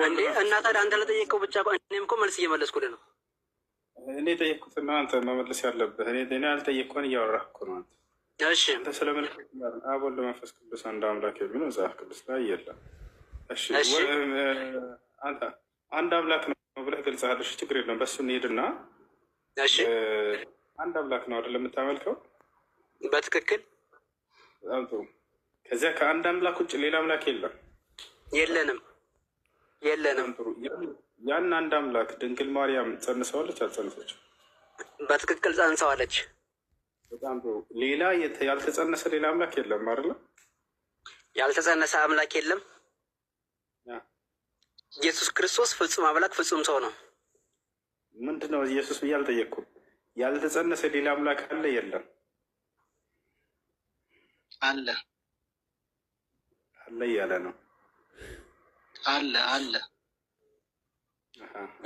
እንዴ እና ታዲያ አንተ ለጠየቀው ብቻ እኔም እኮ መልስ እየመለስኩልህ ነው። እኔ ጠየቅኩትና አንተ መመለስ ያለብህ እኔ ያልጠየቅኩህን እያወራህ እኮ ነው። እሺ አንተ ስለመለስ አብ ወልድ መንፈስ ቅዱስ አንድ አምላክ የሚለው መጽሐፍ ቅዱስ ላይ የለም። እሺ አንተ አንድ አምላክ ነው ብለህ ገልጸሃለሽ። ችግር የለም በሱ እንሄድና እሺ አንድ አምላክ ነው አይደል የምታመልከው? በትክክል በጣም ጥሩ። ከዚያ ከአንድ አምላክ ውጭ ሌላ አምላክ የለም? የለንም። ጥሩ። ያን አንድ አምላክ ድንግል ማርያም ጸንሰዋለች አልጸነሰችም? በትክክል ጸንሰዋለች። በጣም ጥሩ። ሌላ ያልተጸነሰ ሌላ አምላክ የለም አይደለም? ያልተጸነሰ አምላክ የለም። ኢየሱስ ክርስቶስ ፍጹም አምላክ ፍጹም ሰው ነው። ምንድን ነው ኢየሱስ ብዬ አልጠየቅኩም። ያልተጸነሰ ሌላ አምላክ አለ የለም? አለ እያለ ነው። አለ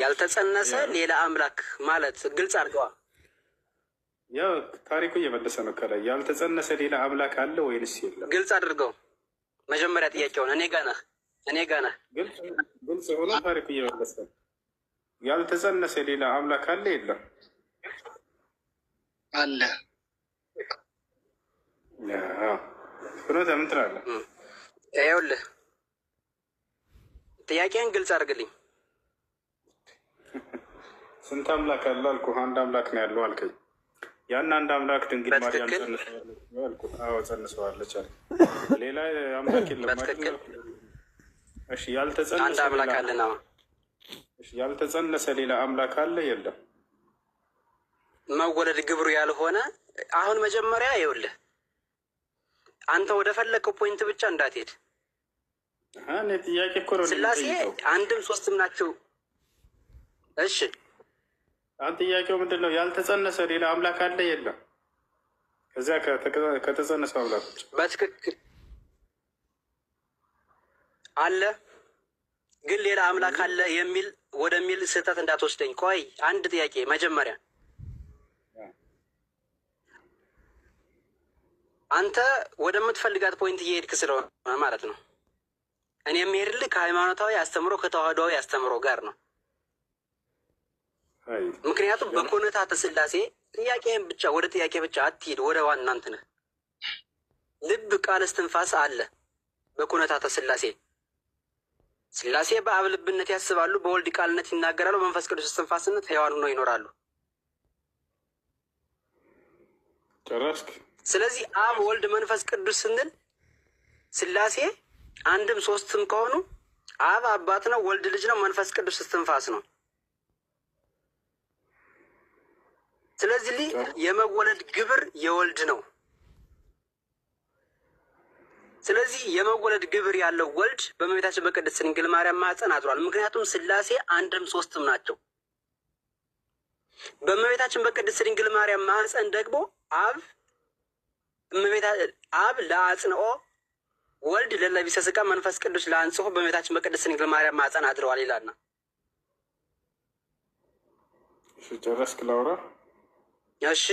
ያልተጸነሰ ሌላ አምላክ ማለት ግልጽ አድርገዋል። ያው ታሪኩ እየመለሰ ነው። ከላይ ያልተጸነሰ ሌላ አምላክ አለ ወይንስ የለም? ግልጽ አድርገው። መጀመሪያ ጥያቄውን እኔ ጋ ነህ። ግልጽ ሆኖ ታሪኩ እየመለሰ ነው። ያልተጸነሰ ሌላ አምላክ አለ የለም? አለ። ፍኖተ ምን ትላለህ? ይኸውልህ ጥያቄን ግልጽ አድርግልኝ። ስንት አምላክ አለ አልኩህ? አንድ አምላክ ነው ያለው አልከኝ። ያን አንድ አምላክ ድንግል ማርያም ጸንሰዋለች አልኩህ። አዎ ጸንሰዋለች አልክ። ሌላ አምላክ የለም ማለት። እሺ ያልተጸነሰ አንድ አምላክ አለ ነው። እሺ ያልተጸነሰ ሌላ አምላክ አለ የለም? መወለድ ግብሩ ያልሆነ አሁን መጀመሪያ ይኸውልህ አንተ ወደ ፈለግከው ፖይንት ብቻ እንዳትሄድ። እኔ ጥያቄ እኮ ነው። ስላሴ አንድም ሶስትም ናቸው። እሺ አንተ ጥያቄው ምንድን ነው? ያልተጸነሰ ሌላ አምላክ አለ የለም? ከዚያ ከተጸነሰው አምላኮች በትክክል አለ። ግን ሌላ አምላክ አለ የሚል ወደሚል ስህተት እንዳትወስደኝ። ቆይ አንድ ጥያቄ መጀመሪያ አንተ ወደምትፈልጋት ፖይንት እየሄድክ ስለሆነ ማለት ነው። እኔ የሚሄድልህ ከሃይማኖታዊ አስተምሮ ከተዋህዶዊ አስተምሮ ጋር ነው። ምክንያቱም በኮነታተ ስላሴ ጥያቄን ብቻ ወደ ጥያቄ ብቻ አትሂድ፣ ወደ ዋና እንትን ልብ ቃል እስትንፋስ አለ። በኮነታተ ስላሴ ስላሴ በአብ ልብነት ያስባሉ፣ በወልድ ቃልነት ይናገራሉ፣ መንፈስ ቅዱስ እስትንፋስነት ሕያዋን ሆነው ይኖራሉ። ጨረስክ? ስለዚህ አብ ወልድ መንፈስ ቅዱስ ስንል ስላሴ አንድም ሶስትም ከሆኑ አብ አባት ነው፣ ወልድ ልጅ ነው፣ መንፈስ ቅዱስ እስትንፋስ ነው። ስለዚህ የመወለድ ግብር የወልድ ነው። ስለዚህ የመወለድ ግብር ያለው ወልድ በእመቤታችን በቅድስት ድንግል ማርያም ማኅፀን አድሯል። ምክንያቱም ስላሴ አንድም ሶስትም ናቸው። በእመቤታችን በቅድስት ድንግል ማርያም ማኅፀን ደግሞ አብ ለአጽንኦ ወልድ ለለቢሰ ሥጋ መንፈስ ቅዱስ ለአንጽሖ በእመቤታችን በቅድስት ድንግል ማርያም ማኅፀን አድረዋል ይላልና። ጨረስክ? ላውራ? እሺ።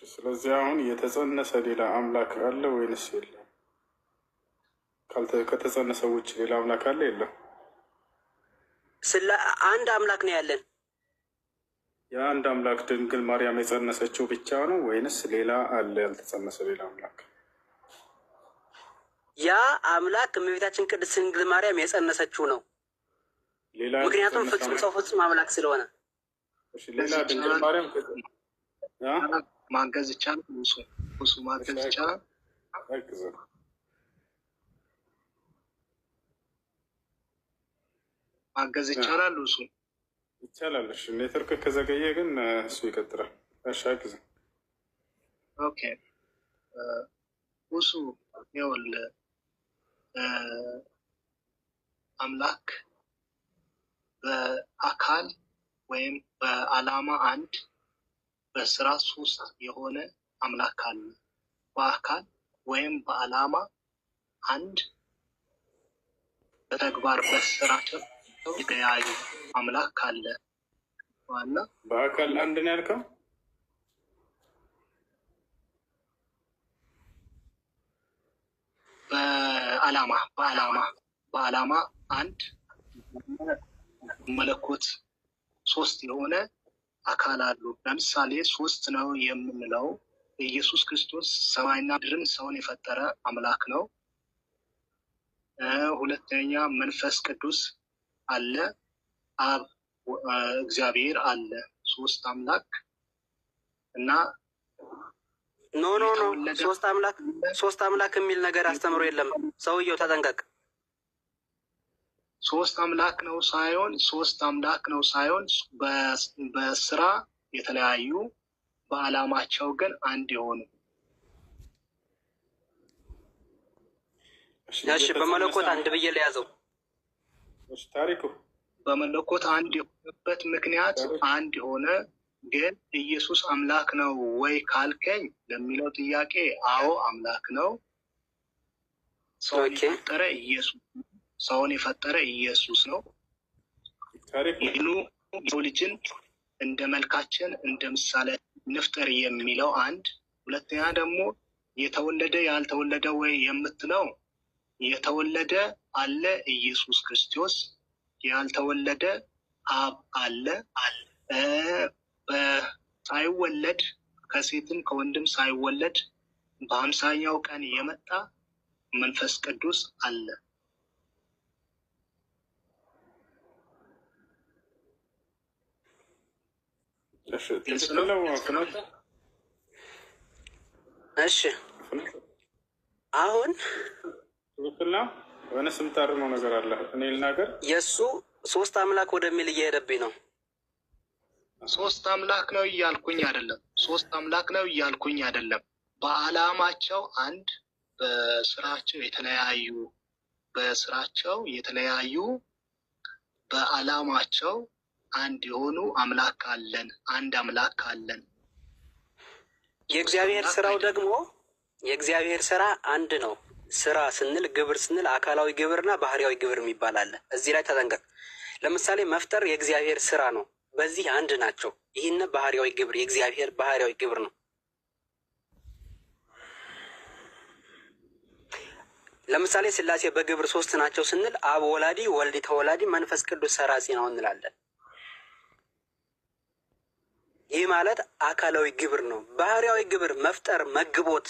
ስለዚህ አሁን የተጸነሰ ሌላ አምላክ አለ ወይንስ የለም? ከተጸነሰ ውጭ ሌላ አምላክ አለ የለም? አንድ አምላክ ነው ያለን። የአንድ አምላክ ድንግል ማርያም የጸነሰችው ብቻ ነው ወይንስ ሌላ አለ ያልተጸነሰ ሌላ አምላክ? ያ አምላክ እመቤታችን ቅድስት ድንግል ማርያም የጸነሰችው ነው። ምክንያቱም ፍጹም ሰው ፍጹም አምላክ ስለሆነ። ሌላ ድንግል ማርያም ማገዝ ይቻላል። እሱ ማገዝ ይቻላል። ማገዝ ይቻላል። እሱ ይቻላል። እሺ ኔትወርክ ከዘገየ ግን እሱ ይቀጥላል። እሺ አግዝ። ኦኬ እሱ ይኸውልህ አምላክ በአካል ወይም በዓላማ አንድ በስራ ሶስት የሆነ አምላክ አለ። በአካል ወይም በዓላማ አንድ በተግባር በስራቸው የተለያዩ አምላክ አለ። ዋና በአካል አንድ ነው ያልከው? በዓላማ አንድ መለኮት ሶስት የሆነ አካል አሉ። ለምሳሌ ሶስት ነው የምንለው ኢየሱስ ክርስቶስ ሰማይና ምድርን ሰውን የፈጠረ አምላክ ነው። ሁለተኛ መንፈስ ቅዱስ አለ፣ አብ እግዚአብሔር አለ። ሶስት አምላክ እና ኖ ኖ ኖ ሶስት አምላክ የሚል ነገር አስተምሮ የለም። ሰውየው ተጠንቀቅ። ሶስት አምላክ ነው ሳይሆን በስራ የተለያዩ በዓላማቸው ግን አንድ የሆኑ። እሺ በመለኮት አንድ ብዬ ለያዘው ታሪኩ በመለኮት አንድ የሆነበት ምክንያት አንድ የሆነ ግን ኢየሱስ አምላክ ነው ወይ ካልከኝ ለሚለው ጥያቄ አዎ አምላክ ነው። ሰውን የፈጠረ ኢየሱስ ነው። ይህኑ የሰው ልጅን እንደ መልካችን እንደ ምሳሌ ንፍጠር የሚለው አንድ። ሁለተኛ ደግሞ የተወለደ ያልተወለደ ወይ የምትለው የተወለደ አለ ኢየሱስ ክርስቶስ፣ ያልተወለደ አብ አለ። ሳይወለድ ከሴትም ከወንድም ሳይወለድ በ50ኛው ቀን የመጣ መንፈስ ቅዱስ አለ። እሺ አሁን ትክክልና ወይስ የምታርመው ነገር አለ? እኔ ልናገር። የእሱ ሶስት አምላክ ወደሚል እየሄደብኝ ነው። ሶስት አምላክ ነው እያልኩኝ አይደለም። በዓላማቸው አንድ፣ በስራቸው የተለያዩ በዓላማቸው አንድ የሆኑ አምላክ አለን። አንድ አምላክ አለን። የእግዚአብሔር ስራ አንድ ነው። ስራ ስንል ግብር ስንል አካላዊ ግብርና ባህሪያዊ ግብር የሚባል አለ። እዚህ ላይ ተጠንቀቅ። ለምሳሌ መፍጠር የእግዚአብሔር ስራ ነው። በዚህ አንድ ናቸው። ይህን ባህሪያዊ ግብር የእግዚአብሔር ባህሪያዊ ግብር ነው። ለምሳሌ ስላሴ በግብር ሶስት ናቸው ስንል አብ ወላዲ፣ ወልድ ተወላዲ፣ መንፈስ ቅዱስ ሰራጺ ነው እንላለን። ይህ ማለት አካላዊ ግብር ነው። ባህሪያዊ ግብር መፍጠር፣ መግቦት፣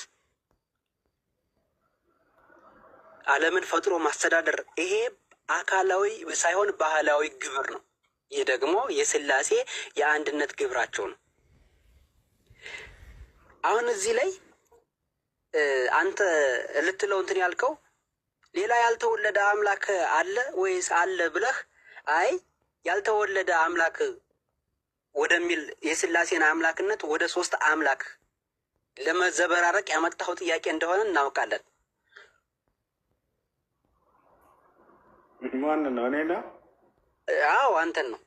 ዓለምን ፈጥሮ ማስተዳደር፣ ይሄ አካላዊ ሳይሆን ባህላዊ ግብር ነው። ይህ ደግሞ የስላሴ የአንድነት ግብራቸው ነው። አሁን እዚህ ላይ አንተ ልትለው እንትን ያልከው ሌላ ያልተወለደ አምላክ አለ ወይስ አለ ብለህ አይ ያልተወለደ አምላክ ወደሚል የስላሴን አምላክነት ወደ ሶስት አምላክ ለመዘበራረቅ ያመጣው ጥያቄ እንደሆነ እናውቃለን። ማን ነው? እኔ ነው? አዎ አንተን ነው።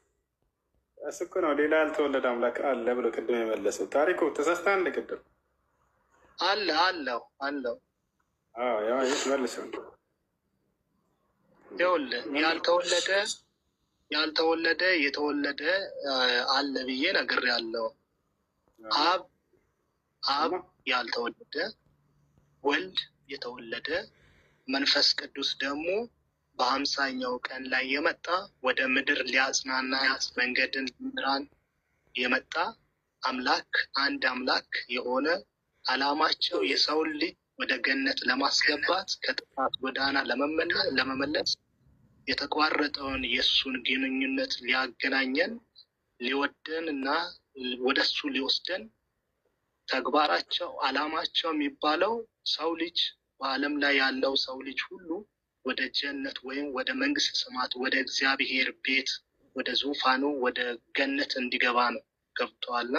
እሱ እኮ ነው ሌላ ያልተወለደ አምላክ አለ ብሎ ቅድም የመለሰው። ታሪኩ ተሳስተሃል። ቅድም አለው ያው መልሰው ይኸውልህ ያልተወለደ የተወለደ አለ ብዬ ነግሬያለሁ። አብ ያልተወለደ፣ ወልድ የተወለደ፣ መንፈስ ቅዱስ ደግሞ በ50ኛው ቀን ላይ የመጣ ወደ ምድር ሊያጽናና መንገድን ሊመራን የመጣ አምላክ፣ አንድ አምላክ የሆነ ዓላማቸው የሰውን ልጅ ወደ ገነት ለማስገባት ከጥፋት ጎዳና ለመመለስ የተቋረጠውን የእሱን ግንኙነት ሊያገናኘን ሊወደን እና ወደ እሱ ሊወስደን ተግባራቸው ዓላማቸው የሚባለው ሰው ልጅ በዓለም ላይ ያለው ሰው ልጅ ሁሉ ወደ ጀነት ወይም ወደ መንግስተ ሰማያት ወደ እግዚአብሔር ቤት ወደ ዙፋኑ ወደ ገነት እንዲገባ ነው። ገብቶሃል?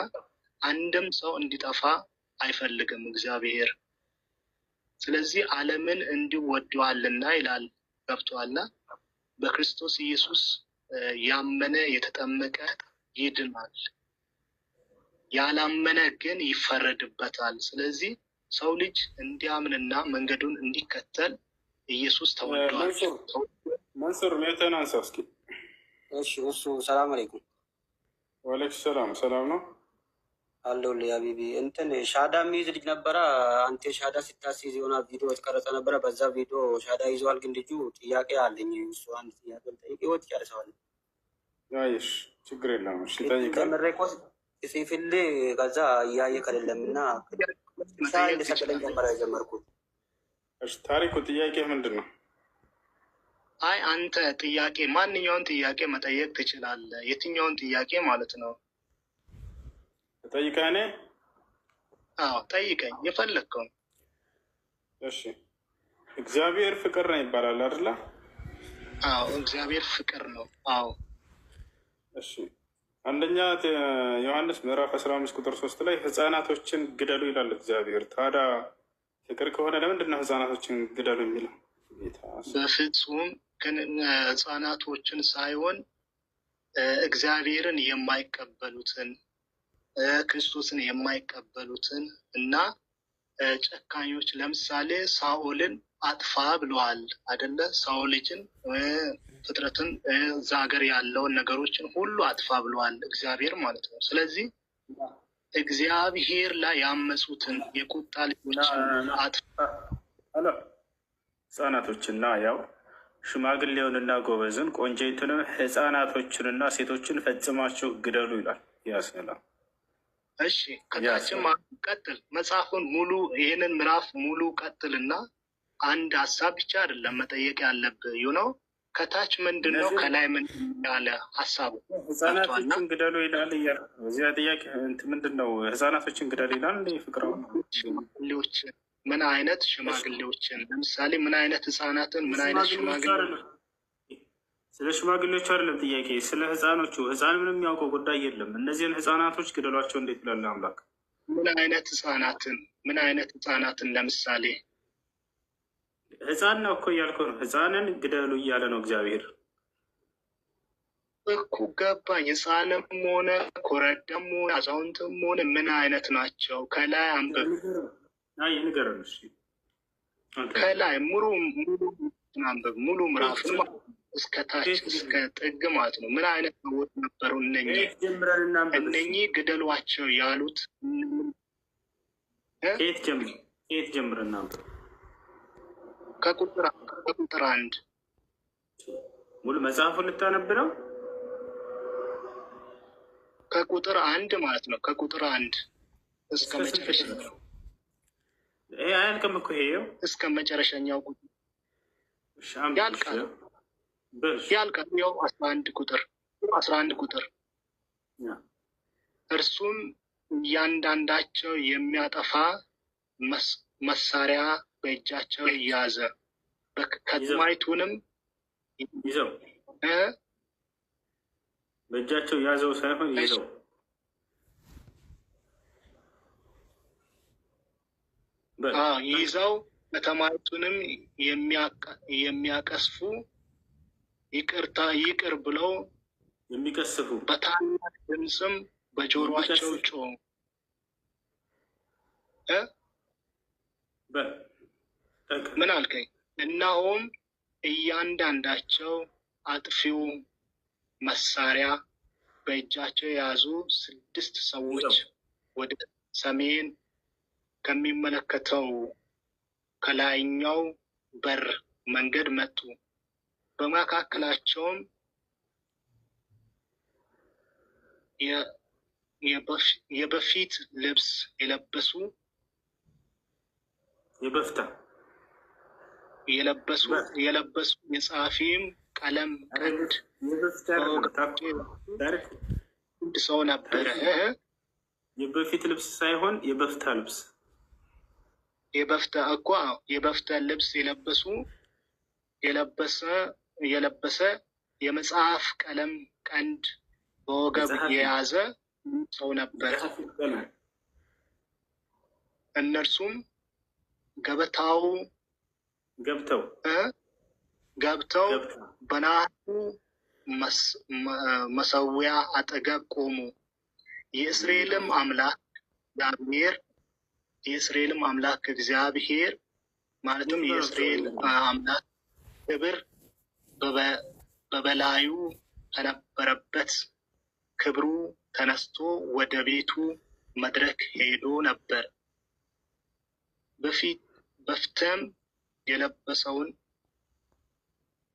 አንድም ሰው እንዲጠፋ አይፈልግም እግዚአብሔር። ስለዚህ ዓለምን እንዲሁ ወዶአልና ይላል። ገብቶሃል? በክርስቶስ ኢየሱስ ያመነ የተጠመቀ ይድናል፣ ያላመነ ግን ይፈረድበታል። ስለዚህ ሰው ልጅ እንዲያምንና መንገዱን እንዲከተል ኢየሱስ ተወልዷል። መንሱር ሜተን አንሳው እስኪ። እሱ ሰላም አለይኩም። ወአለይኩም ሰላም። ሰላም ነው። አለው ሀቢቢ እንትን ሻዳ የሚይዝ ልጅ ነበረ። አንተ ሻዳ ስታስይዝ የሆነ ቪዲዮ የተቀረጸ ነበረ። በዛ ቪዲዮ ሻዳ ይዘዋል። ግን ልጁ ጥያቄ አለኝ። እሱ አንድ ጥያቄ ጠይቅ ህይወት ጨርሰዋል። አይሽ ችግር የለም። እሺ ጠይቃል። መሬቆስ ሲፍል ከዛ እያየ ከሌለም እና እንደሰጠለኝ ጀመረ የጀመርኩት። እሺ ታሪኩ ጥያቄ ምንድን ነው? አይ አንተ ጥያቄ ማንኛውን ጥያቄ መጠየቅ ትችላለህ። የትኛውን ጥያቄ ማለት ነው? ጠይቀህ እኔ? አዎ ጠይቀኝ የፈለግከውን። እሺ እግዚአብሔር ፍቅር ነው ይባላል አይደለ? አዎ እግዚአብሔር ፍቅር ነው። አዎ እሺ አንደኛ ዮሐንስ ምዕራፍ 15 ቁጥር 3 ላይ ህፃናቶችን ግደሉ ይላል እግዚአብሔር። ታዲያ ፍቅር ከሆነ ለምንድን ነው ህፃናቶችን ግደሉ የሚለው? በፍጹም ግን ህፃናቶችን ሳይሆን እግዚአብሔርን የማይቀበሉትን ክርስቶስን የማይቀበሉትን እና ጨካኞች፣ ለምሳሌ ሳኦልን አጥፋ ብለዋል አይደለ? ሳኦል ልጅን ፍጥረትን እዛ ሀገር ያለውን ነገሮችን ሁሉ አጥፋ ብለዋል እግዚአብሔር ማለት ነው። ስለዚህ እግዚአብሔር ላይ ያመፁትን የቁጣ ልጆችን አጥፋ ህፃናቶችና ያው ሽማግሌውንና ጎበዝን ቆንጆይቱንም ህፃናቶችንና ሴቶችን ፈጽማችሁ ግደሉ ይላል። ያሰላም እሺ ከታችም ቀጥል፣ መጽሐፉን ሙሉ ይህንን ምዕራፍ ሙሉ ቀጥልና አንድ ሀሳብ ብቻ አይደለም መጠየቅ ያለብህ ነው። ከታች ምንድን ነው ከላይ ምንድን ያለ ሀሳቡ? ህፃናቶችን ግደሉ ይላል እያለ እዚያ ጥያቄ ምንድን ነው? ህፃናቶችን ግደሉ ይላል እንደ ፍቅረው ሽማግሌዎችን ምን አይነት ሽማግሌዎችን? ለምሳሌ ምን አይነት ህፃናትን? ምን አይነት ሽማግሌ? ስለ ሽማግሌዎቹ አይደለም ጥያቄ፣ ስለ ህፃኖቹ። ህፃን ምንም የሚያውቀው ጉዳይ የለም። እነዚህን ህፃናቶች ግደሏቸው እንዴት ይላል አምላክ? ምን አይነት ህፃናትን? ምን አይነት ህፃናትን? ለምሳሌ ህፃን ነው እኮ እያልከው ነው። ህፃንን ግደሉ እያለ ነው እግዚአብሔር እኮ። ገባኝ። ህፃንም ሆነ ኮረዳም ሆነ አዛውንትም ሆነ ምን አይነት ናቸው? ከላይ አንብብ። ንገረን ከላይ ሙሉ አንብብ፣ ሙሉ ምዕራፍን እስከ ታች እስከ ጥግ ማለት ነው። ምን አይነት ሰዎች ነበሩ እነኚህ ግደሏቸው ያሉት? ከየት ጀምረን እናንብብ? ከቁጥር 1 ሙሉ መጽሐፉን ልታነብ ነው? ከቁጥር 1 ማለት ነው። ከቁጥር 1 እስከ መጨረሻው ይሄ አያልቅም እኮ ይሄው እስከ መጨረሻኛው ቁጥር ያልቃል። ያው 11 ቁጥር እርሱም እያንዳንዳቸው የሚያጠፋ መሳሪያ በእጃቸው ያዘ፣ ከተማይቱንም ይዘው በእጃቸው ያዘው ሳይሆን ይዘው ከተማይቱንም የሚያቀስፉ ይቅር ብለው የሚቀስፉ በታላቅ ድምፅም በጆሮአቸው ጮሁ። ምን አልከኝ? እነሆም እያንዳንዳቸው አጥፊው መሳሪያ በእጃቸው የያዙ 6 ሰዎች ወደ ሰሜን ከሚመለከተው ከላይኛው በር መንገድ መጡ። በመካከላቸውም የበፊት ልብስ የለበሱ የጸሐፊም ቀለም ቀንድ ሰው ነበረ። የበፊት ልብስ ሳይሆን የበፍታ ልብስ የበፍታ ልብስ የለበሰ የመጽሐፍ ቀለም ቀንድ በወገብ የያዘ ሰው ነበረ። እነርሱም ገብተው በናሱ መሰዊያ አጠገብ ቆሙ። የእስራኤልም አምላክ እግዚአብሔር ማለትም የእስራኤል አምላክ ክብር በበላዩ ከነበረበት ክብሩ ተነስቶ ወደ ቤቱ መድረክ ሄዶ ነበር። በፊትም የለበሰውን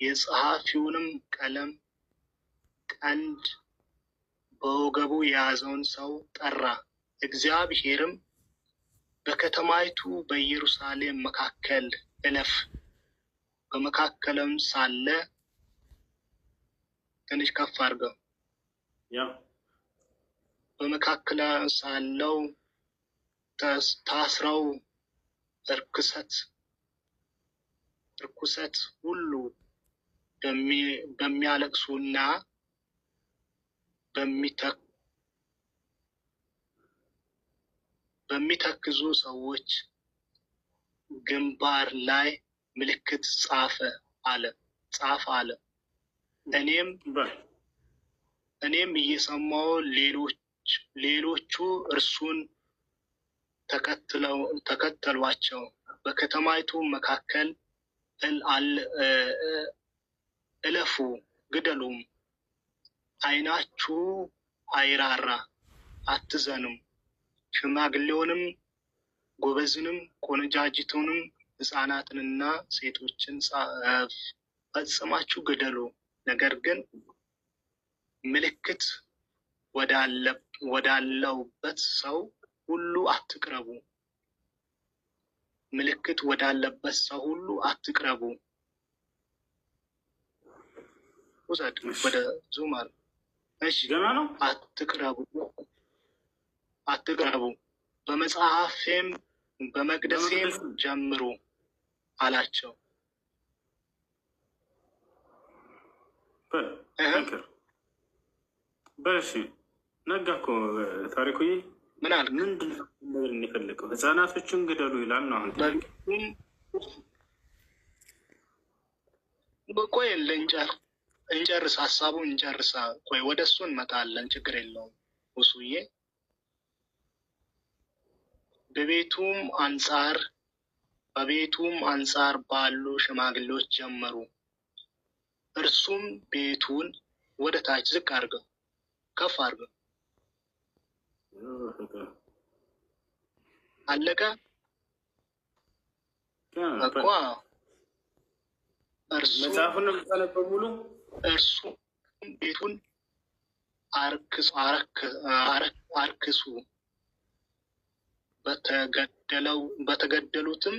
የጸሐፊውንም ቀለም ቀንድ በወገቡ የያዘውን ሰው ጠራ። እግዚአብሔርም በከተማይቱ በኢየሩሳሌም መካከል እለፍ፣ በመካከልም ሳለ ትንሽ ከፍ አድርገው በመካከል ሳለው ታስረው ርኩሰት ሁሉ በሚያለቅሱና በሚተክዙ ሰዎች ግንባር ላይ ምልክት ጻፍ አለ። እኔም እየሰማሁ ሌሎቹ እርሱን ተከተሏቸው። በከተማይቱ መካከል እለፉ፣ ግደሉም፣ ዓይናችሁ አይራራ፣ አትዘኑም። ሽማግሌውንም ጎበዝንም ቆነጃጅቱንም ሕፃናትንና ሴቶችን ፈጽማችሁ ግደሉ። ነገር ግን ምልክት ወዳለበት ሰው ሁሉ አትቅረቡ። ምልክት ወዳለበት ሰው ሁሉ አትቅረቡ። ውሰድ ወደ ዙማር። እሺ ገና ነው። አትቅረቡ፣ በመጽሐፌም በመቅደሴም ጀምሩ አላቸው። በእሺ ነጋ እኮ ታሪኩዬ። ምን አልክ? ምንድን ነው የሚፈልገው? ህፃናቶችን ግደሉ ይላል ነው። አሁን ቆይ እንጨርስ፣ ሀሳቡን እንጨርሳ። ቆይ ወደ እሱ እንመጣለን፣ ችግር የለውም ውሱዬ። በቤቱም አንጻር ባሉ ሽማግሌዎች ጀመሩ። እርሱም ቤቱን ወደ ታች ዝቅ አድርገው ከፍ አድርገው አለቀ እኮ። እርሱ ቤቱን አርክሱ፣ በተገደሉትም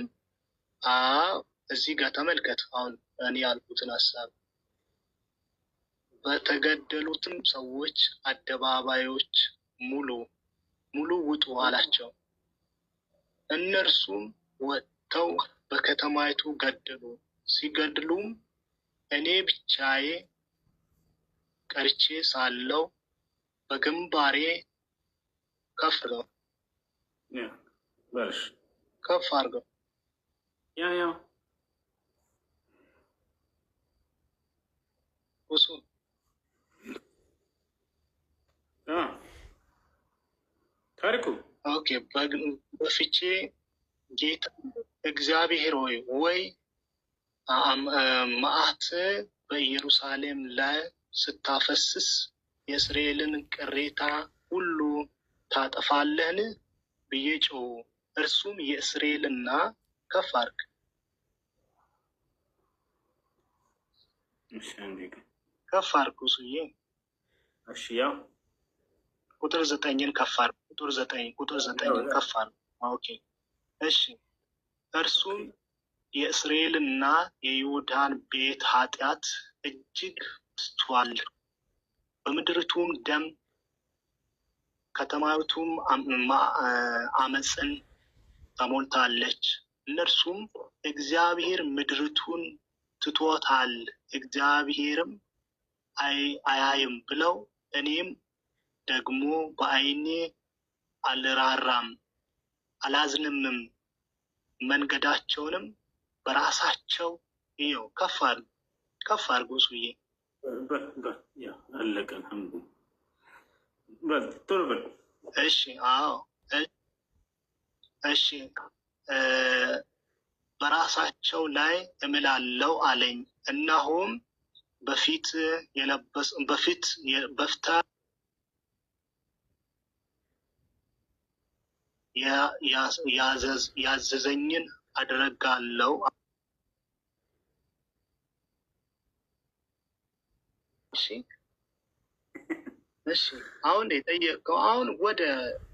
እዚህ ጋር ተመልከት። አሁን እኔ ያልኩትን ሀሳብ በተገደሉትም ሰዎች አደባባዮች ሙሉ ውጡ አላቸው። እነርሱም ወጥተው በከተማይቱ ገደሉ። ሲገድሉም እኔ ብቻዬ ቀርቼ ሳለው በግንባሬ ከፍ አድርገው እሱ ታሪኩ ኦኬ። በፍቼ ጌታ እግዚአብሔር ወይ መዓት በኢየሩሳሌም ላይ ስታፈስስ የእስራኤልን ቅሬታ ሁሉ ታጠፋለህን ብዬ ጮሁ። እርሱም የእስራኤልና ከፍ አድርግ እሱዬ። እሺ ያው ቁጥር 9ን ከፍ አድርግ። ቁጥር 9ን ከፍ አድርግ። ኦኬ እሺ። እርሱም የእስራኤልና የይሁዳን ቤት ኃጢአት እጅግ በዝቷል፣ በምድሪቱም ደም ከተማይቱም አመፅን ተሞልታለች። እነርሱም እግዚአብሔር ምድሪቱን ትቶታል፣ እግዚአብሔርም አያይም ብለው እኔም ደግሞ በዓይኔ አልራራም አላዝንምም፣ መንገዳቸውንም በራሳቸው ይኸው ከፍ አድርጎ እሱዬ አለቀን። እሺ አዎ እሺ በራሳቸው ላይ እምላለው አለኝ። እነሆም በፊት ያዘዘኝን አደርጋለሁ። እሺ አሁን የጠየቀው አሁን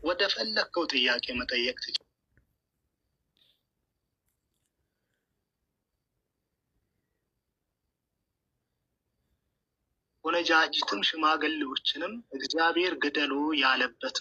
ወደ ፈለግከው ጥያቄ መጠየቅ ትችላለህ። ቆነጃጅትም ሽማግሌዎችንም እግዚአብሔር ግደሉ ያለበት